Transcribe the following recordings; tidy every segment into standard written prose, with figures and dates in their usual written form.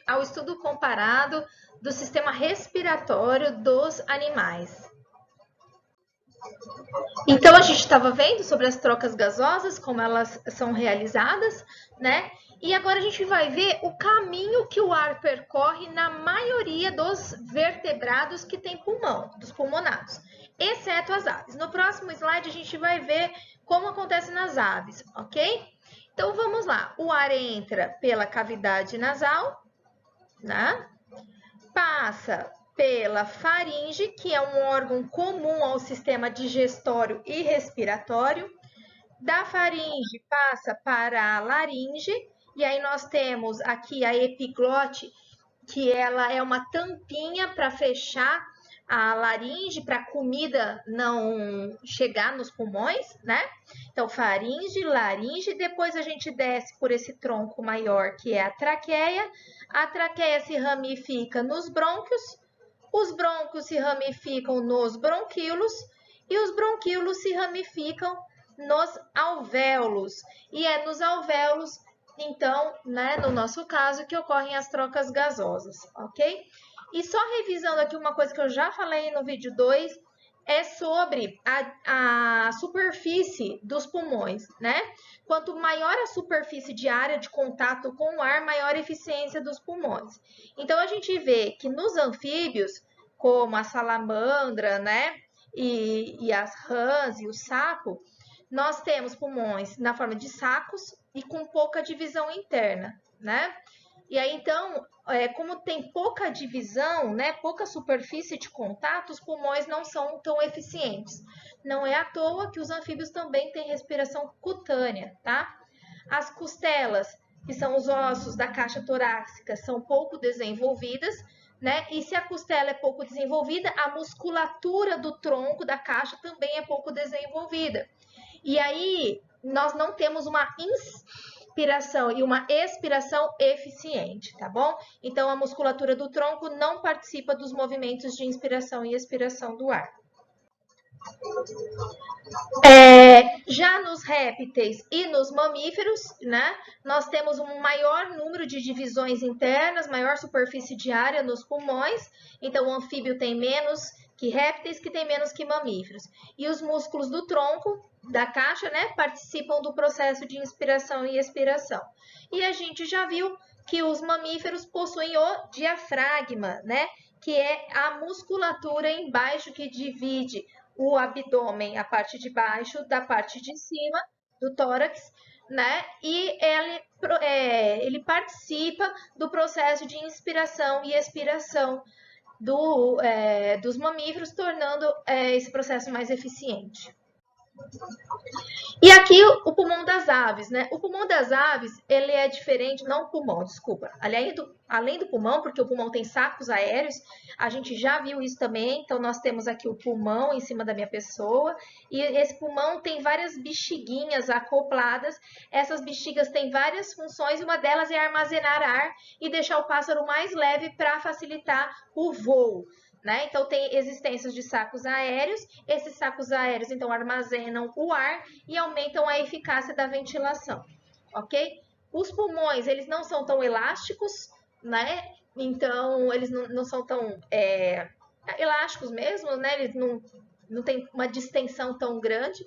ao estudo comparado do sistema respiratório dos animais. Então, a gente estava vendo sobre as trocas gasosas, como elas são realizadas, né? E agora a gente vai ver o caminho que o ar percorre na maioria dos vertebrados que tem pulmão, dos pulmonados, exceto as aves. No próximo slide, a gente vai ver como acontece nas aves, ok? Então, vamos lá. O ar entra pela cavidade nasal, né? Passa pela faringe, que é um órgão comum ao sistema digestório e respiratório. Da faringe passa para a laringe, e aí nós temos aqui a epiglote, que ela é uma tampinha para fechar a laringe, para a comida não chegar nos pulmões, né? Então, faringe, laringe, depois a gente desce por esse tronco maior, que é a traqueia se ramifica nos brônquios, os brônquios se ramificam nos bronquíolos, e os bronquíolos se ramificam nos alvéolos, e é nos alvéolos, então, né, no nosso caso, que ocorrem as trocas gasosas, ok? E só revisando aqui uma coisa que eu já falei no vídeo 2, é sobre a superfície dos pulmões, né? Quanto maior a superfície de área de contato com o ar, maior a eficiência dos pulmões. Então, a gente vê que nos anfíbios, como a salamandra, né? E as rãs e o sapo, nós temos pulmões na forma de sacos e com pouca divisão interna, né? E aí, então, como tem pouca divisão, né, pouca superfície de contato, os pulmões não são tão eficientes. Não é à toa que os anfíbios também têm respiração cutânea, tá? As costelas, que são os ossos da caixa torácica, são pouco desenvolvidas, né? E se a costela é pouco desenvolvida, a musculatura do tronco da caixa também é pouco desenvolvida. E aí, nós não temos uma inspiração e uma expiração eficiente, tá bom? Então, a musculatura do tronco não participa dos movimentos de inspiração e expiração do ar. Já nos répteis e nos mamíferos, né, nós temos um maior número de divisões internas, maior superfície de área nos pulmões, então o anfíbio tem menos que répteis, que tem menos que mamíferos. E os músculos do tronco, da caixa, né, participam do processo de inspiração e expiração. E a gente já viu que os mamíferos possuem o diafragma, né, que é a musculatura embaixo que divide o abdômen, a parte de baixo da parte de cima do tórax, né? E ele participa do processo de inspiração e expiração dos mamíferos, tornando esse processo mais eficiente. E aqui o pulmão das aves, né? O pulmão das aves, ele é diferente, não o pulmão, desculpa. Além do pulmão, porque o pulmão tem sacos aéreos, a gente já viu isso também. Então, nós temos aqui o pulmão em cima da minha pessoa. E esse pulmão tem várias bexiguinhas acopladas. Essas bexigas têm várias funções. Uma delas é armazenar ar e deixar o pássaro mais leve para facilitar o voo. Né? Então, tem existências de sacos aéreos. Esses sacos aéreos, então, armazenam o ar e aumentam a eficácia da ventilação, ok? Os pulmões, eles não são tão elásticos, né? Então, eles não são tão elásticos mesmo, né? Eles não têm uma distensão tão grande.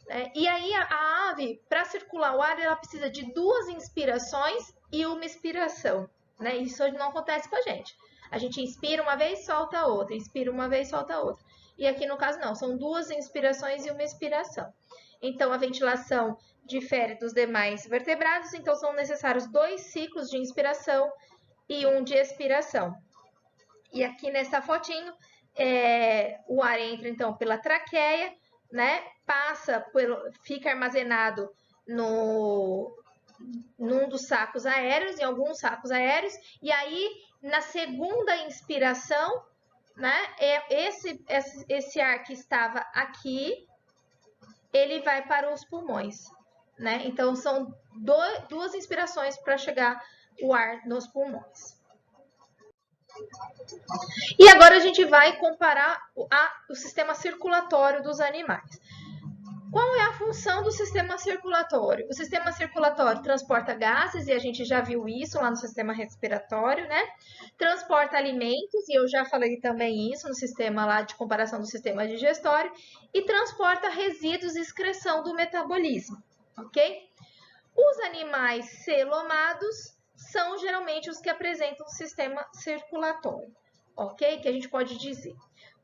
Né? E aí, a ave, para circular o ar, ela precisa de 2 inspirações e 1 expiração, né? Isso não acontece com a gente. A gente inspira uma vez, solta a outra, inspira uma vez, solta a outra. E aqui no caso não, são 2 inspirações e 1 expiração. Então, a ventilação difere dos demais vertebrados, então são necessários 2 ciclos de inspiração e 1 de expiração. E aqui nessa fotinho, o ar entra então pela traqueia, né? Fica armazenado num dos sacos aéreos, em alguns sacos aéreos, e aí na segunda inspiração, né, esse ar que estava aqui, ele vai para os pulmões, né? Então são 2 inspirações para chegar o ar nos pulmões. E agora a gente vai comparar o sistema circulatório dos animais. qual é a função do sistema circulatório? O sistema circulatório transporta gases, e a gente já viu isso lá no sistema respiratório, né? Transporta alimentos, e eu já falei também isso no sistema lá de comparação do sistema digestório, e transporta resíduos e excreção do metabolismo, ok? Os animais celomados são geralmente os que apresentam o sistema circulatório, ok? Que a gente pode dizer.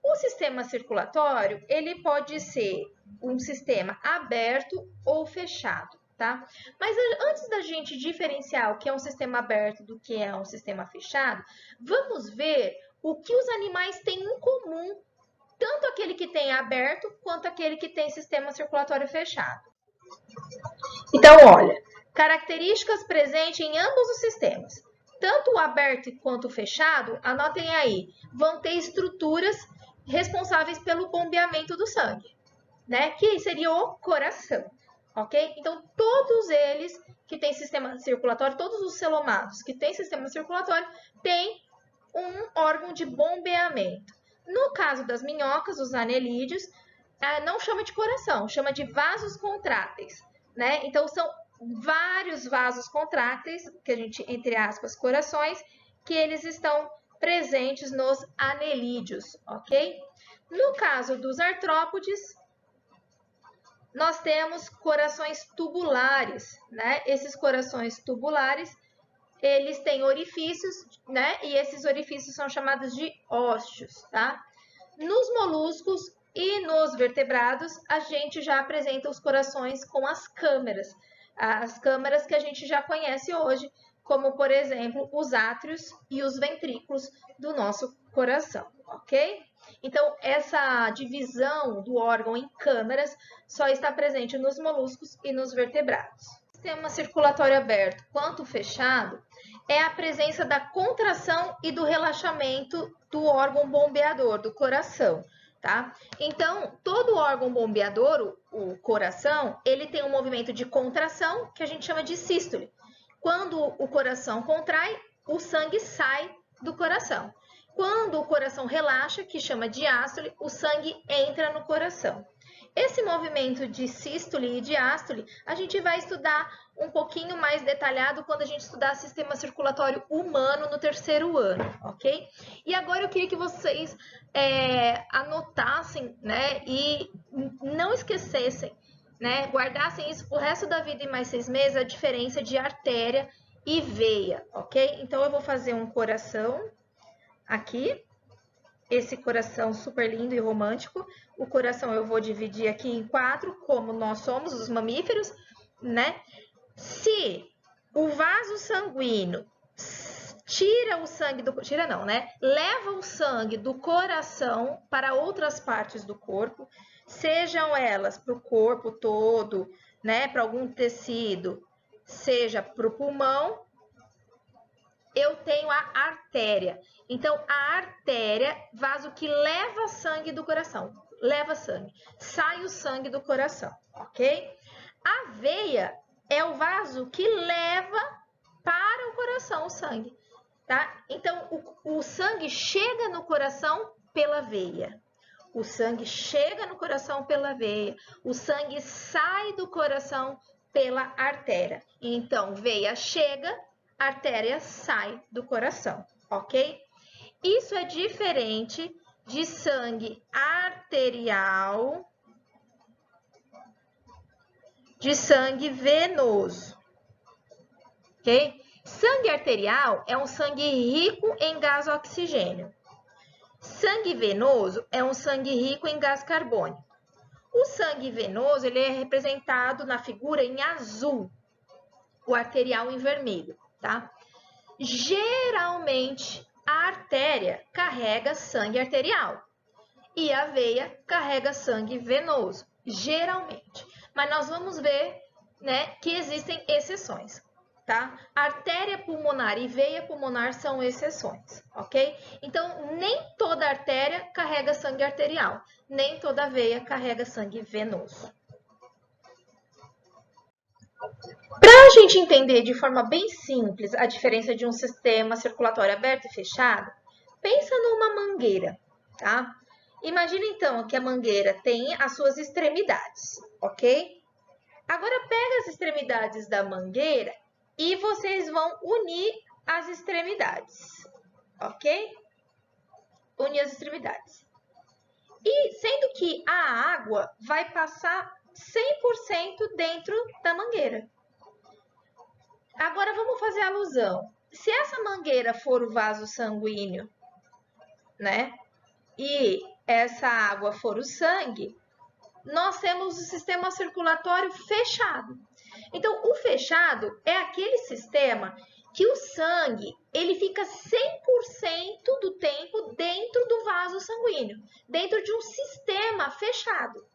O sistema circulatório, ele pode ser um sistema aberto ou fechado, tá? Mas antes da gente diferenciar o que é um sistema aberto do que é um sistema fechado, vamos ver o que os animais têm em comum, tanto aquele que tem aberto quanto aquele que tem sistema circulatório fechado. Então, olha, características presentes em ambos os sistemas, tanto o aberto quanto o fechado, anotem aí, vão ter estruturas responsáveis pelo bombeamento do sangue, né? Que seria o coração, ok? Então, todos eles que têm sistema circulatório, todos os celomados que têm sistema circulatório, têm um órgão de bombeamento. No caso das minhocas, os anelídeos, não chama de coração, chama de vasos contráteis, né? Então, são vários vasos contráteis, que a gente, entre aspas, corações, que eles estão presentes nos anelídeos, ok? No caso dos artrópodes, nós temos corações tubulares, né? Esses corações tubulares, eles têm orifícios, né? E esses orifícios são chamados de ósseos, tá? Nos moluscos e nos vertebrados, a gente já apresenta os corações com as câmeras que a gente já conhece hoje, como, por exemplo, os átrios e os ventrículos do nosso coração, ok? Então, essa divisão do órgão em câmeras só está presente nos moluscos e nos vertebrados. O sistema circulatório aberto quanto fechado é a presença da contração e do relaxamento do órgão bombeador, do coração, tá? Então, todo órgão bombeador, o coração, ele tem um movimento de contração, que a gente chama de sístole. Quando o coração contrai, o sangue sai do coração. Quando o coração relaxa, que chama diástole, o sangue entra no coração. Esse movimento de sístole e diástole, a gente vai estudar um pouquinho mais detalhado quando a gente estudar sistema circulatório humano no 3º ano, ok? E agora eu queria que vocês anotassem, né, e não esquecessem, né, guardassem isso pro resto da vida em mais 6 meses, a diferença de artéria e veia, ok? Então, eu vou fazer um coração aqui, esse coração super lindo e romântico. O coração eu vou dividir aqui em 4, como nós somos, os mamíferos, né? Se o vaso sanguíneo tira o sangue do... Tira não, né? Leva o sangue do coração para outras partes do corpo, sejam elas para o corpo todo, né? Para algum tecido, seja para o pulmão, eu tenho a artéria. Então, a artéria, vaso que leva sangue do coração. Leva sangue. Sai o sangue do coração, ok? A veia é o vaso que leva para o coração o sangue, tá? Então, o sangue chega no coração pela veia. O sangue chega no coração pela veia. O sangue sai do coração pela artéria. Então, veia chega, artéria sai do coração, ok? Isso é diferente de sangue arterial, de sangue venoso, ok? Sangue arterial é um sangue rico em gás oxigênio. Sangue venoso é um sangue rico em gás carbônico. O sangue venoso ele é representado na figura em azul, o arterial em vermelho, tá? Geralmente, a artéria carrega sangue arterial e a veia carrega sangue venoso, geralmente. Mas nós vamos ver, né, que existem exceções, tá? Artéria pulmonar e veia pulmonar são exceções, ok? Então, nem toda artéria carrega sangue arterial, nem toda veia carrega sangue venoso. Para a gente entender de forma bem simples a diferença de um sistema circulatório aberto e fechado, pensa numa mangueira, tá? Imagina então que a mangueira tem as suas extremidades, ok? Agora pega as extremidades da mangueira e vocês vão unir as extremidades, ok? Unir as extremidades. E sendo que a água vai passar 100% dentro da mangueira. Agora vamos fazer alusão. Se essa mangueira for o vaso sanguíneo, né? E essa água for o sangue, nós temos o sistema circulatório fechado. Então, o fechado é aquele sistema que o sangue ele fica 100% do tempo dentro do vaso sanguíneo, dentro de um sistema fechado.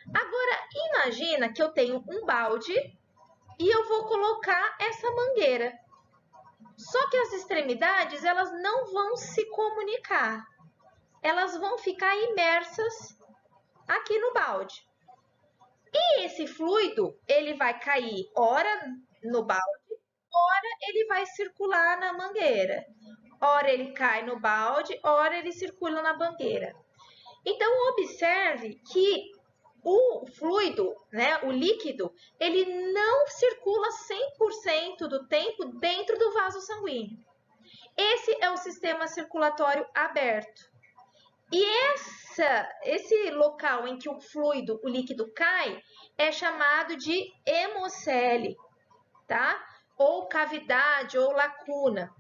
Agora, imagina que eu tenho um balde e eu vou colocar essa mangueira. Só que as extremidades, elas não vão se comunicar. Elas vão ficar imersas aqui no balde. E esse fluido, ele vai cair ora no balde, ora ele vai circular na mangueira. Ora ele cai no balde, ora ele circula na mangueira. Então, observe que o fluido, né, o líquido, ele não circula 100% do tempo dentro do vaso sanguíneo. Esse é o sistema circulatório aberto. E esse local em que o fluido, o líquido cai, é chamado de hemocele, tá? Ou cavidade, ou lacuna.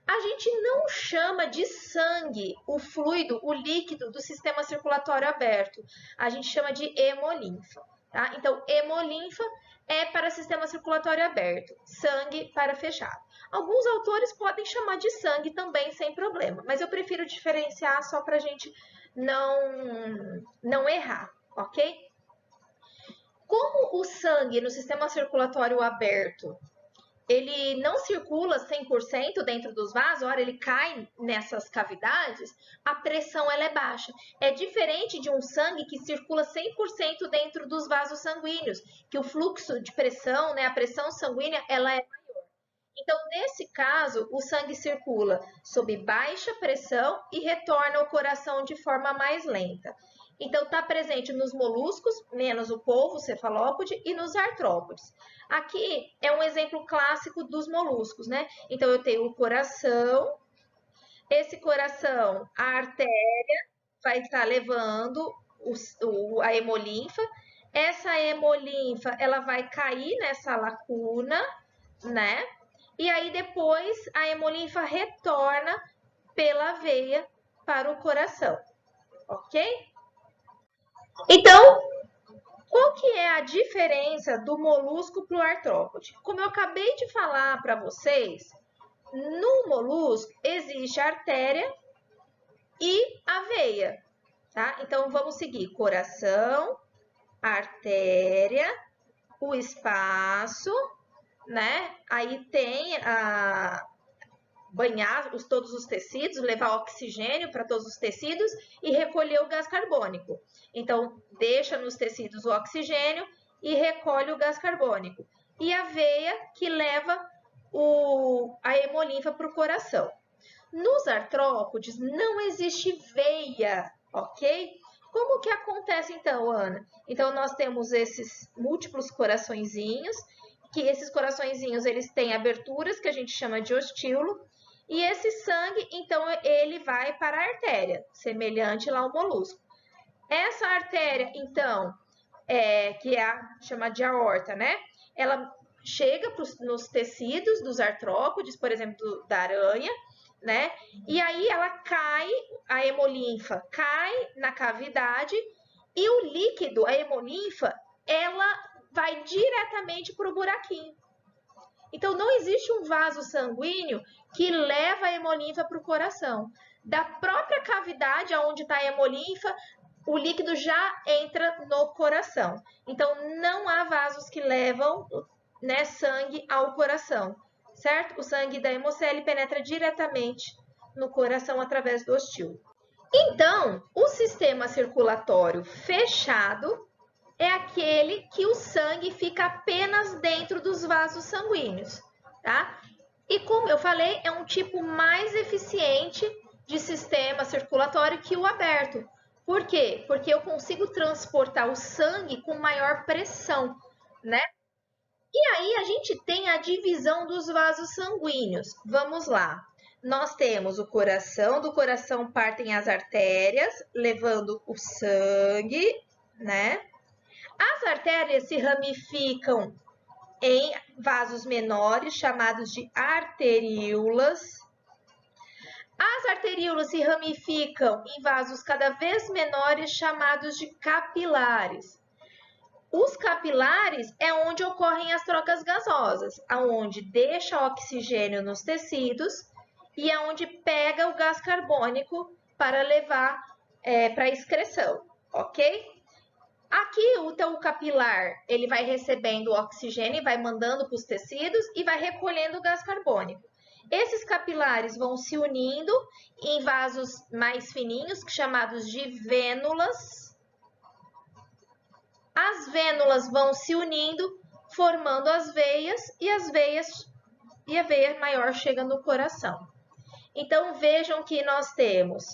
A gente não chama de sangue o fluido, o líquido do sistema circulatório aberto. A gente chama de hemolinfa, tá? Então, hemolinfa é para sistema circulatório aberto, sangue para fechado. Alguns autores podem chamar de sangue também, sem problema, mas eu prefiro diferenciar só para a gente não errar, ok? Como o sangue no sistema circulatório aberto ele não circula 100% dentro dos vasos, a hora ele cai nessas cavidades, a pressão ela é baixa. É diferente de um sangue que circula 100% dentro dos vasos sanguíneos, que o fluxo de pressão, né, a pressão sanguínea, ela é maior. Então, nesse caso, o sangue circula sob baixa pressão e retorna ao coração de forma mais lenta. Então, está presente nos moluscos, menos o polvo, cefalópode, e nos artrópodes. Aqui é um exemplo clássico dos moluscos, né? Então, eu tenho o coração, esse coração, a artéria vai estar levando a hemolinfa, essa hemolinfa, ela vai cair nessa lacuna, né? E aí, depois, a hemolinfa retorna pela veia para o coração, ok? Então, qual que é a diferença do molusco para o artrópode? Como eu acabei de falar para vocês, no molusco existe a artéria e a veia, tá? Então, vamos seguir coração, artéria, o espaço, né? Aí tem banhar todos os tecidos, levar oxigênio para todos os tecidos e recolher o gás carbônico. Então, deixa nos tecidos o oxigênio e recolhe o gás carbônico. E a veia que leva a hemolinfa para o coração. Nos artrópodes não existe veia, ok? Como que acontece então, Ana? Então, nós temos esses múltiplos coraçõezinhos, que esses coraçõezinhos eles têm aberturas que a gente chama de ostíolo, e esse sangue, então, ele vai para a artéria, semelhante lá ao molusco. Essa artéria, então, que é chamada de aorta, né? Ela chega nos tecidos dos artrópodes, por exemplo, da aranha, né? E aí ela cai, a hemolinfa cai na cavidade e o líquido, a hemolinfa, ela vai diretamente para o buraquinho. Então, não existe um vaso sanguíneo que leva a hemolinfa para o coração. Da própria cavidade onde está a hemolinfa, o líquido já entra no coração. Então, não há vasos que levam, né, sangue ao coração, certo? O sangue da hemocele penetra diretamente no coração através do ostíolo. Então, o sistema circulatório fechado é aquele que o sangue fica apenas dentro dos vasos sanguíneos, tá? E como eu falei, é um tipo mais eficiente de sistema circulatório que o aberto, Por quê? Porque eu consigo transportar o sangue com maior pressão, né? E aí a gente tem a divisão dos vasos sanguíneos. Vamos lá. Nós temos o coração, do coração partem as artérias, levando o sangue, né? As artérias se ramificam em vasos menores, chamados de arteríolas. As arteríolas se ramificam em vasos cada vez menores, chamados de capilares. Os capilares é onde ocorrem as trocas gasosas, aonde deixa oxigênio nos tecidos e aonde pega o gás carbônico para levar para a excreção, ok? Aqui, então, o capilar, ele vai recebendo o oxigênio, vai mandando para os tecidos e vai recolhendo o gás carbônico. Esses capilares vão se unindo em vasos mais fininhos, chamados de vênulas. As vênulas vão se unindo, formando as veias, e a veia maior chega no coração. Então, vejam que nós temos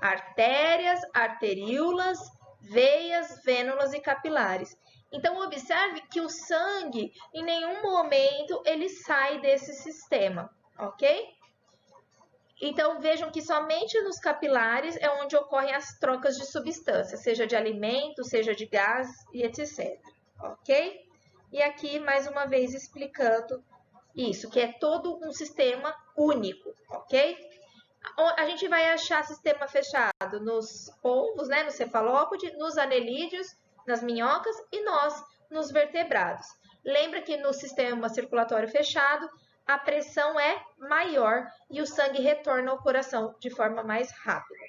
artérias, arteríolas, veias, vênulas e capilares. Então, observe que o sangue, em nenhum momento, ele sai desse sistema, ok? Então, vejam que somente nos capilares é onde ocorrem as trocas de substâncias, seja de alimento, seja de gás e etc, ok? E aqui, mais uma vez, explicando isso, que é todo um sistema único, ok? A gente vai achar sistema fechado nos polvos, né, no cefalópode, nos anelídeos, nas minhocas e nós nos vertebrados. Lembra que no sistema circulatório fechado, a pressão é maior e o sangue retorna ao coração de forma mais rápida.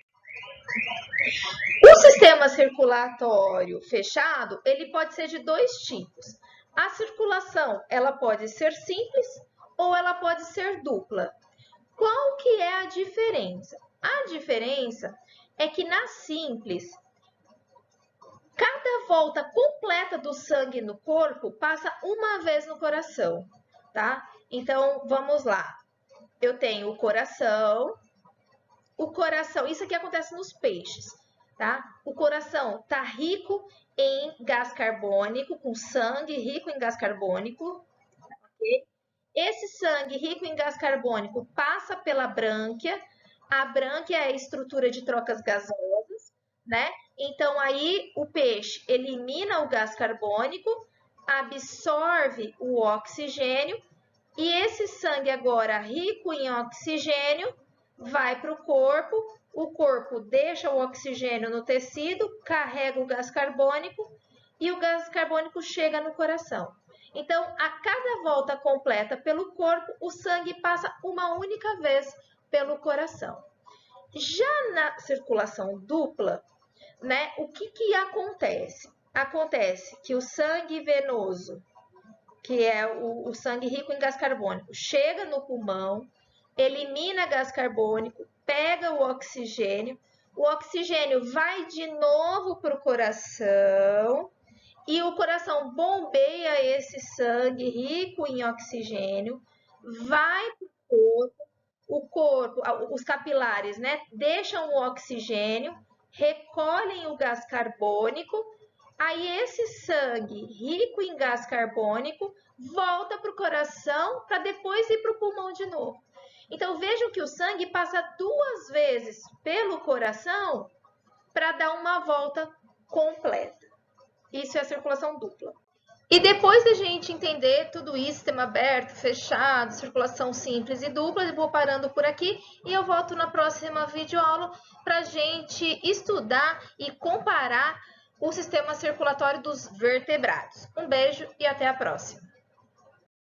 O sistema circulatório fechado, ele pode ser de dois tipos. A circulação, ela pode ser simples ou ela pode ser dupla. Qual que é a diferença? A diferença é que na simples, cada volta completa do sangue no corpo passa uma vez no coração, tá? Então, vamos lá. Eu tenho o coração, isso aqui acontece nos peixes, tá? O coração tá rico em gás carbônico, com sangue rico em gás carbônico, ok? Esse sangue rico em gás carbônico passa pela brânquia. A brânquia é a estrutura de trocas gasosas, né? Então, aí o peixe elimina o gás carbônico, absorve o oxigênio e esse sangue agora rico em oxigênio vai para o corpo deixa o oxigênio no tecido, carrega o gás carbônico e o gás carbônico chega no coração. Então, a cada volta completa pelo corpo, o sangue passa uma única vez pelo coração. Já na circulação dupla, né, o que acontece? Acontece que o sangue venoso, que é o sangue rico em gás carbônico, chega no pulmão, elimina gás carbônico, pega o oxigênio vai de novo para o coração, e o coração bombeia esse sangue rico em oxigênio, vai para o corpo, os capilares, né, deixam o oxigênio, recolhem o gás carbônico, aí esse sangue rico em gás carbônico volta para o coração para depois ir para o pulmão de novo. Então, vejam que o sangue passa 2 vezes pelo coração para dar uma volta completa. Isso é a circulação dupla. E depois da gente entender tudo isso, sistema aberto, fechado, circulação simples e dupla, eu vou parando por aqui e eu volto na próxima videoaula para a gente estudar e comparar o sistema circulatório dos vertebrados. Um beijo e até a próxima!